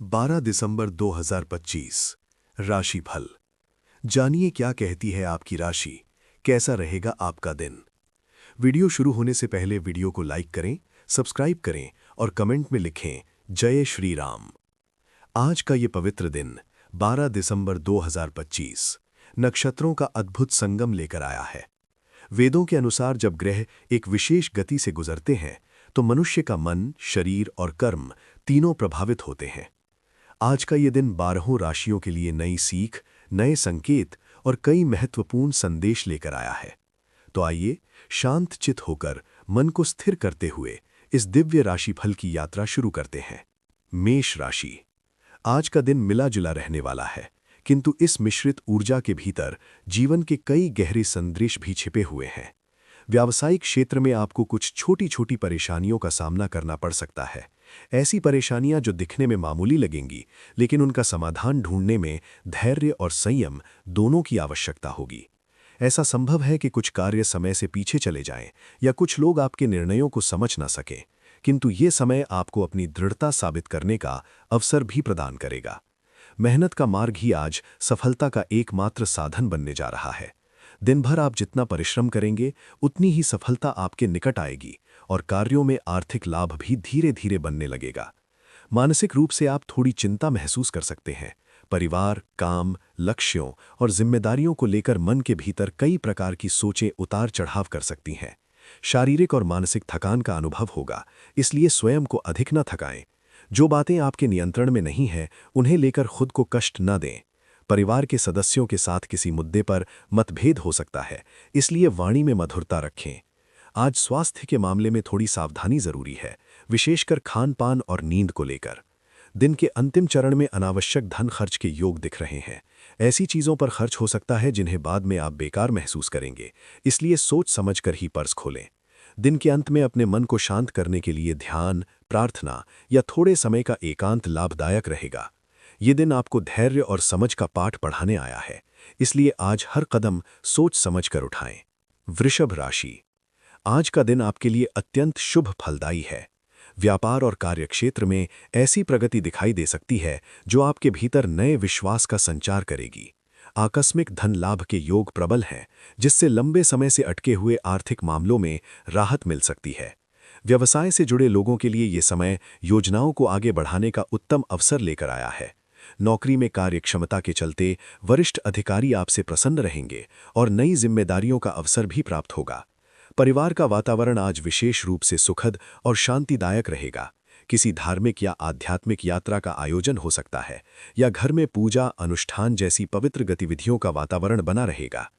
12 दिसंबर 2025। राशिफल। जानिए क्या कहती है आपकी राशि, कैसा रहेगा आपका दिन। वीडियो शुरू होने से पहले वीडियो को लाइक करें, सब्सक्राइब करें और कमेंट में लिखें जय श्री राम। आज का ये पवित्र दिन 12 दिसंबर 2025 नक्षत्रों का अद्भुत संगम लेकर आया है। वेदों के अनुसार जब ग्रह एक विशेष गति से गुजरते हैं तो मनुष्य का मन, शरीर और कर्म तीनों प्रभावित होते हैं। आज का ये दिन 12 राशियों के लिए नई सीख, नए संकेत और कई महत्वपूर्ण संदेश लेकर आया है। तो आइए शांत चित होकर मन को स्थिर करते हुए इस दिव्य राशिफल की यात्रा शुरू करते हैं। मेष राशि। आज का दिन मिला जुला रहने वाला है, किंतु इस मिश्रित ऊर्जा के भीतर जीवन के कई गहरे संदेश भी छिपे हुए हैं। व्यावसायिक क्षेत्र में आपको कुछ छोटी छोटी परेशानियों का सामना करना पड़ सकता है। ऐसी परेशानियां जो दिखने में मामूली लगेंगी, लेकिन उनका समाधान ढूंढने में धैर्य और संयम दोनों की आवश्यकता होगी। ऐसा संभव है कि कुछ कार्य समय से पीछे चले जाएं या कुछ लोग आपके निर्णयों को समझ ना सकें, किंतु ये समय आपको अपनी दृढ़ता साबित करने का अवसर भी प्रदान करेगा। मेहनत का मार्ग ही आज सफलता का एकमात्र साधन बनने जा रहा है। दिन भर आप जितना परिश्रम करेंगे, उतनी ही सफलता आपके निकट आएगी और कार्यों में आर्थिक लाभ भी धीरे धीरे बनने लगेगा। मानसिक रूप से आप थोड़ी चिंता महसूस कर सकते हैं। परिवार, काम, लक्ष्यों और जिम्मेदारियों को लेकर मन के भीतर कई प्रकार की सोचें उतार चढ़ाव कर सकती हैं। शारीरिक और मानसिक थकान का अनुभव होगा, इसलिए स्वयं को अधिक न थकाएं। जो बातें आपके नियंत्रण में नहीं हैं, उन्हें लेकर खुद को कष्ट न दें। परिवार के सदस्यों के साथ किसी मुद्दे पर मतभेद हो सकता है, इसलिए वाणी में मधुरता रखें। आज स्वास्थ्य के मामले में थोड़ी सावधानी जरूरी है, विशेषकर खान-पान और नींद को लेकर। दिन के अंतिम चरण में अनावश्यक धन खर्च के योग दिख रहे हैं। ऐसी चीजों पर खर्च हो सकता है जिन्हें बाद में आप बेकार महसूस करेंगे, इसलिए सोच समझकर ही पर्स खोलें। दिन के अंत में अपने मन को शांत करने के लिए ध्यान, प्रार्थना या थोड़े समय का एकांत लाभदायक रहेगा। ये दिन आपको धैर्य और समझ का पाठ पढ़ाने आया है, इसलिए आज हर कदम सोच समझ कर उठाएं। वृषभ राशि। आज का दिन आपके लिए अत्यंत शुभ फलदायी है। व्यापार और कार्यक्षेत्र में ऐसी प्रगति दिखाई दे सकती है जो आपके भीतर नए विश्वास का संचार करेगी। आकस्मिक धन लाभ के योग प्रबल हैं, जिससे लंबे समय से अटके हुए आर्थिक मामलों में राहत मिल सकती है। व्यवसाय से जुड़े लोगों के लिए ये समय योजनाओं को आगे बढ़ाने का उत्तम अवसर लेकर आया है। नौकरी में कार्यक्षमता के चलते वरिष्ठ अधिकारी आपसे प्रसन्न रहेंगे और नई जिम्मेदारियों का अवसर भी प्राप्त होगा। परिवार का वातावरण आज विशेष रूप से सुखद और शांतिदायक रहेगा। किसी धार्मिक या आध्यात्मिक यात्रा का आयोजन हो सकता है या घर में पूजा अनुष्ठान जैसी पवित्र गतिविधियों का वातावरण बना रहेगा।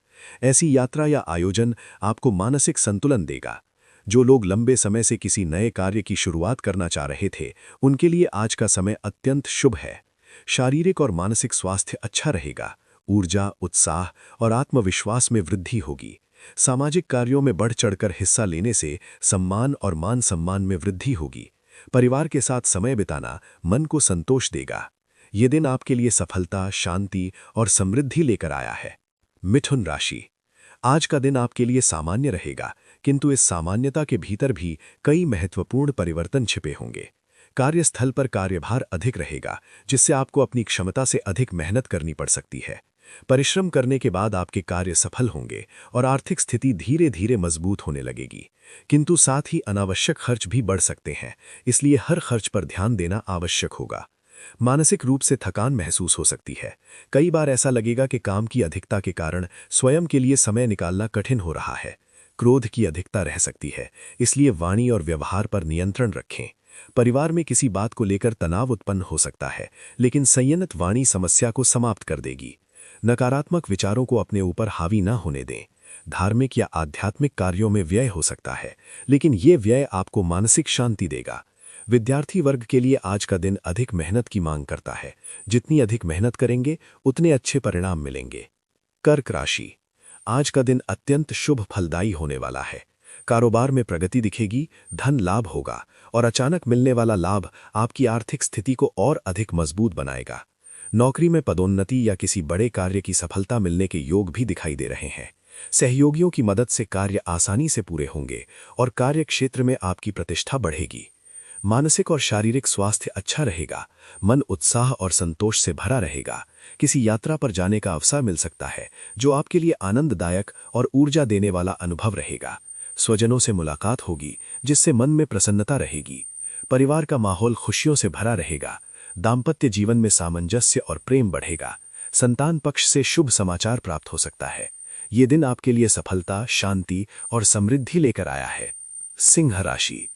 ऐसी यात्रा या आयोजन आपको मानसिक संतुलन देगा। जो लोग लंबे समय से किसी नए कार्य की शुरुआत करना चाह रहे थे, उनके लिए आज का समय अत्यंत शुभ है। शारीरिक और मानसिक स्वास्थ्य अच्छा रहेगा। ऊर्जा, उत्साह और आत्मविश्वास में वृद्धि होगी। सामाजिक कार्यों में बढ़ चढ़कर हिस्सा लेने से सम्मान और मान सम्मान में वृद्धि होगी। परिवार के साथ समय बिताना मन को संतोष देगा। ये दिन आपके लिए सफलता, शांति और समृद्धि लेकर आया है। मिथुन राशि। आज का दिन आपके लिए सामान्य रहेगा, किंतु इस सामान्यता के भीतर भी कई महत्वपूर्ण परिवर्तन छिपे होंगे। कार्यस्थल पर कार्यभार अधिक रहेगा, जिससे आपको अपनी क्षमता से अधिक मेहनत करनी पड़ सकती है। परिश्रम करने के बाद आपके कार्य सफल होंगे और आर्थिक स्थिति धीरे धीरे मजबूत होने लगेगी। किंतु साथ ही अनावश्यक खर्च भी बढ़ सकते हैं, इसलिए हर खर्च पर ध्यान देना आवश्यक होगा। मानसिक रूप से थकान महसूस हो सकती है। कई बार ऐसा लगेगा कि काम की अधिकता के कारण स्वयं के लिए समय निकालना कठिन हो रहा है। क्रोध की अधिकता रह सकती है, इसलिए वाणी और व्यवहार पर नियंत्रण रखें। परिवार में किसी बात को लेकर तनाव उत्पन्न हो सकता है, लेकिन संयमित वाणी समस्या को समाप्त कर देगी। नकारात्मक विचारों को अपने ऊपर हावी न होने दें। धार्मिक या आध्यात्मिक कार्यों में व्यय हो सकता है, लेकिन ये व्यय आपको मानसिक शांति देगा। विद्यार्थी वर्ग के लिए आज का दिन अधिक मेहनत की मांग करता है। जितनी अधिक मेहनत करेंगे, उतने अच्छे परिणाम मिलेंगे। कर्क राशि। आज का दिन अत्यंत शुभ फलदायी होने वाला है। कारोबार में प्रगति दिखेगी, धन लाभ होगा और अचानक मिलने वाला लाभ आपकी आर्थिक स्थिति को और अधिक मजबूत बनाएगा। नौकरी में पदोन्नति या किसी बड़े कार्य की सफलता मिलने के योग भी दिखाई दे रहे हैं। सहयोगियों की मदद से कार्य आसानी से पूरे होंगे और कार्यक्षेत्र में आपकी प्रतिष्ठा बढ़ेगी। मानसिक और शारीरिक स्वास्थ्य अच्छा रहेगा। मन उत्साह और संतोष से भरा रहेगा। किसी यात्रा पर जाने का अवसर मिल सकता है जो आपके लिए आनंददायक और ऊर्जा देने वाला अनुभव रहेगा। स्वजनों से मुलाकात होगी जिससे मन में प्रसन्नता रहेगी। परिवार का माहौल खुशियों से भरा रहेगा। दाम्पत्य जीवन में सामंजस्य और प्रेम बढ़ेगा। संतान पक्ष से शुभ समाचार प्राप्त हो सकता है। ये दिन आपके लिए सफलता, शांति और समृद्धि लेकर आया है। सिंह राशि,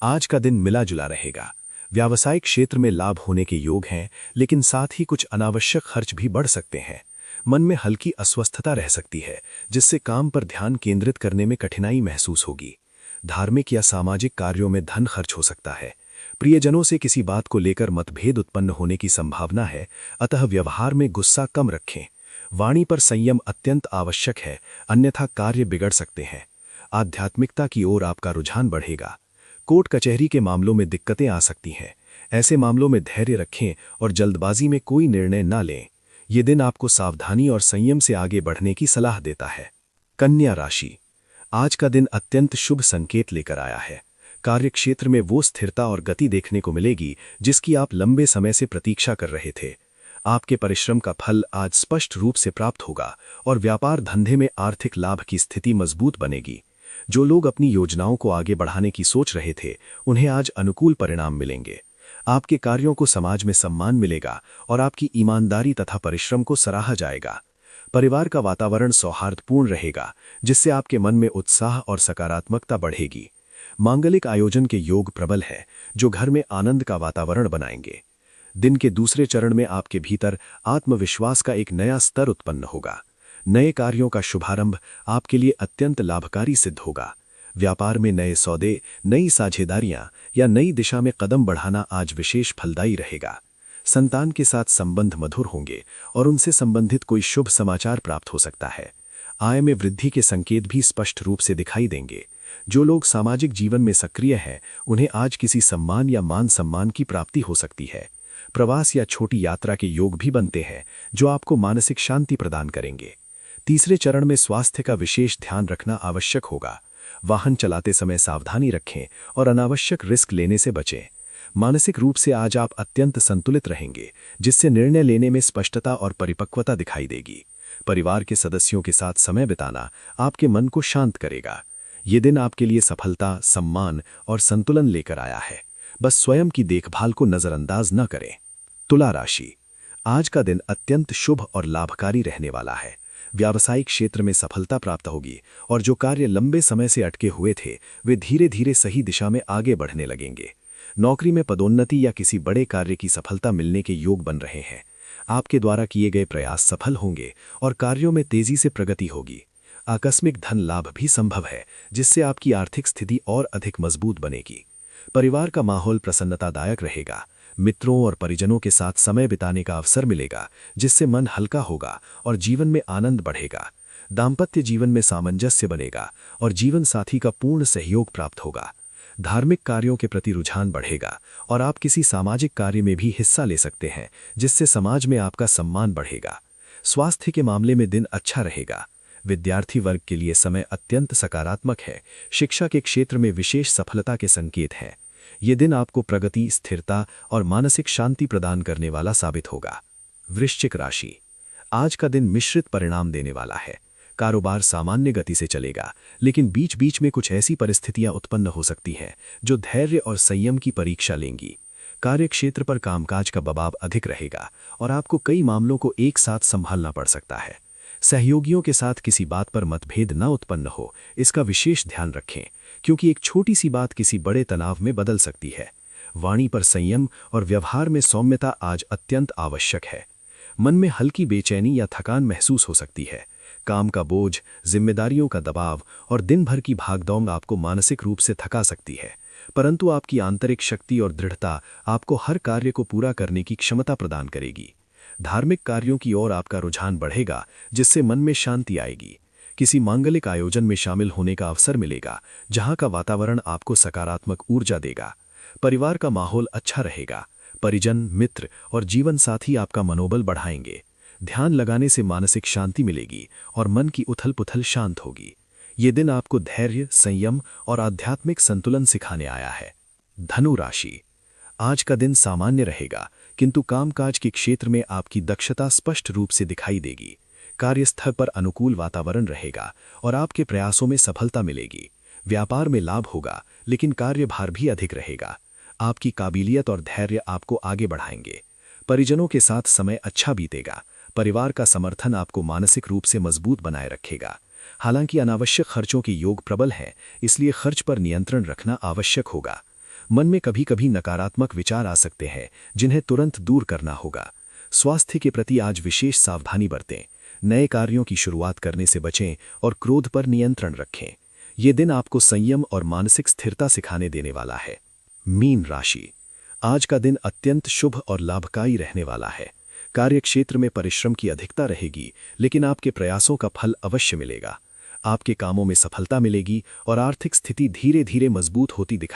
आज का दिन मिला जुला रहेगा। व्यावसायिक क्षेत्र में लाभ होने के योग हैं, लेकिन साथ ही कुछ अनावश्यक खर्च भी बढ़ सकते हैं। मन में हल्की अस्वस्थता रह सकती है, जिससे काम पर ध्यान केंद्रित करने में कठिनाई महसूस होगी। धार्मिक या सामाजिक कार्यों में धन खर्च हो सकता है। प्रियजनों से किसी बात को लेकर मतभेद उत्पन्न होने की संभावना है, अतः व्यवहार में गुस्सा कम रखें। वाणी पर संयम अत्यंत आवश्यक है, अन्यथा कार्य बिगड़ सकते हैं। आध्यात्मिकता की ओर आपका रुझान बढ़ेगा। कोर्ट कचहरी के मामलों में दिक्कतें आ सकती हैं। ऐसे मामलों में धैर्य रखें और जल्दबाजी में कोई निर्णय न लें। ये दिन आपको सावधानी और संयम से आगे बढ़ने की सलाह देता है। कन्या राशि, आज का दिन अत्यंत शुभ संकेत लेकर आया है। कार्यक्षेत्र में वो स्थिरता और गति देखने को मिलेगी जिसकी आप लंबे समय से प्रतीक्षा कर रहे थे। आपके परिश्रम का फल आज स्पष्ट रूप से प्राप्त होगा और व्यापार धंधे में आर्थिक लाभ की स्थिति मजबूत बनेगी। जो लोग अपनी योजनाओं को आगे बढ़ाने की सोच रहे थे, उन्हें आज अनुकूल परिणाम मिलेंगे। आपके कार्यों को समाज में सम्मान मिलेगा और आपकी ईमानदारी तथा परिश्रम को सराहा जाएगा। परिवार का वातावरण सौहार्दपूर्ण रहेगा, जिससे आपके मन में उत्साह और सकारात्मकता बढ़ेगी। मांगलिक आयोजन के योग प्रबल है, जो घर में आनंद का वातावरण बनाएंगे। दिन के दूसरे चरण में आपके भीतर आत्मविश्वास का एक नया स्तर उत्पन्न होगा। नए कार्यों का शुभारंभ आपके लिए अत्यंत लाभकारी सिद्ध होगा। व्यापार में नए सौदे, नई साझेदारियां या नई दिशा में कदम बढ़ाना आज विशेष फलदायी रहेगा। संतान के साथ संबंध मधुर होंगे और उनसे संबंधित कोई शुभ समाचार प्राप्त हो सकता है। आय में वृद्धि के संकेत भी स्पष्ट रूप से दिखाई देंगे। जो लोग सामाजिक जीवन में सक्रिय हैं, उन्हें आज किसी सम्मान या मान सम्मान की प्राप्ति हो सकती है। प्रवास या छोटी यात्रा के योग भी बनते हैं, जो आपको मानसिक शांति प्रदान करेंगे। तीसरे चरण में स्वास्थ्य का विशेष ध्यान रखना आवश्यक होगा। वाहन चलाते समय सावधानी रखें और अनावश्यक रिस्क लेने से बचें। मानसिक रूप से आज आप अत्यंत संतुलित रहेंगे, जिससे निर्णय लेने में स्पष्टता और परिपक्वता दिखाई देगी। परिवार के सदस्यों के साथ समय बिताना आपके मन को शांत करेगा। ये दिन आपके लिए सफलता, सम्मान और संतुलन लेकर आया है। बस स्वयं की देखभाल को नजरअंदाज न करें। तुला राशि, आज का दिन अत्यंत शुभ और लाभकारी रहने वाला है। व्यावसायिक क्षेत्र में सफलता प्राप्त होगी और जो कार्य लंबे समय से अटके हुए थे, वे धीरे धीरे सही दिशा में आगे बढ़ने लगेंगे। नौकरी में पदोन्नति या किसी बड़े कार्य की सफलता मिलने के योग बन रहे हैं। आपके द्वारा किए गए प्रयास सफल होंगे और कार्यों में तेजी से प्रगति होगी। आकस्मिक धन लाभ भी संभव है, जिससे आपकी आर्थिक स्थिति और अधिक मजबूत बनेगी। परिवार का माहौल प्रसन्नतादायक रहेगा। मित्रों और परिजनों के साथ समय बिताने का अवसर मिलेगा, जिससे मन हल्का होगा और जीवन में आनंद बढ़ेगा। दाम्पत्य जीवन में सामंजस्य बनेगा और जीवन साथी का पूर्ण सहयोग प्राप्त होगा। धार्मिक कार्यों के प्रति रुझान बढ़ेगा और आप किसी सामाजिक कार्य में भी हिस्सा ले सकते हैं, जिससे समाज में आपका सम्मान बढ़ेगा। स्वास्थ्य के मामले में दिन अच्छा रहेगा। विद्यार्थी वर्ग के लिए समय अत्यंत सकारात्मक है। शिक्षा के क्षेत्र में विशेष सफलता के संकेत हैं। ये दिन आपको प्रगति, स्थिरता और मानसिक शांति प्रदान करने वाला साबित होगा। वृश्चिक राशि, आज का दिन मिश्रित परिणाम देने वाला है। कारोबार सामान्य गति से चलेगा, लेकिन बीच बीच में कुछ ऐसी परिस्थितियां उत्पन्न हो सकती हैं जो धैर्य और संयम की परीक्षा लेंगी। कार्यक्षेत्र पर कामकाज का दबाव अधिक रहेगा और आपको कई मामलों को एक साथ संभालना पड़ सकता है। सहयोगियों के साथ किसी बात पर मतभेद न उत्पन्न हो, इसका विशेष ध्यान रखें, क्योंकि एक छोटी सी बात किसी बड़े तनाव में बदल सकती है। वाणी पर संयम और व्यवहार में सौम्यता आज अत्यंत आवश्यक है। मन में हल्की बेचैनी या थकान महसूस हो सकती है। काम का बोझ, जिम्मेदारियों का दबाव और दिन भर की भागदौड़ आपको मानसिक रूप से थका सकती है, परंतु आपकी आंतरिक शक्ति और दृढ़ता आपको हर कार्य को पूरा करने की क्षमता प्रदान करेगी। धार्मिक कार्यों की ओर आपका रुझान बढ़ेगा, जिससे मन में शांति आएगी। किसी मांगलिक आयोजन में शामिल होने का अवसर मिलेगा, जहां का वातावरण आपको सकारात्मक ऊर्जा देगा। परिवार का माहौल अच्छा रहेगा। परिजन, मित्र और जीवन साथी आपका मनोबल बढ़ाएंगे। ध्यान लगाने से मानसिक शांति मिलेगी और मन की उथल-पुथल शांत होगी। ये दिन आपको धैर्य, संयम और आध्यात्मिक संतुलन सिखाने आया है। धनु राशि। आज का दिन सामान्य रहेगा, किंतु कामकाज के क्षेत्र में आपकी दक्षता स्पष्ट रूप से दिखाई देगी। कार्यस्थल पर अनुकूल वातावरण रहेगा और आपके प्रयासों में सफलता मिलेगी। व्यापार में लाभ होगा, लेकिन कार्यभार भी अधिक रहेगा। आपकी काबिलियत और धैर्य आपको आगे बढ़ाएंगे। परिजनों के साथ समय अच्छा बीतेगा। परिवार का समर्थन आपको मानसिक रूप से मजबूत बनाए रखेगा। हालांकि अनावश्यक खर्चों के योग प्रबल हैं, इसलिए खर्च पर नियंत्रण रखना आवश्यक होगा। मन में कभी कभी नकारात्मक विचार आ सकते हैं, जिन्हें तुरंत दूर करना होगा। स्वास्थ्य के प्रति आज विशेष सावधानी बरतें। नए कार्यों की शुरुआत करने से बचें और क्रोध पर नियंत्रण रखें। ये दिन आपको संयम और मानसिक स्थिरता सिखाने देने वाला है। मीन राशि। आज का दिन अत्यंत शुभ और लाभकारी रहने वाला है। कार्यक्षेत्र में परिश्रम की अधिकता रहेगी, लेकिन आपके प्रयासों का फल अवश्य मिलेगा। आपके कामों में सफलता मिलेगी और आर्थिक स्थिति धीरे धीरे मजबूत होती दिखाई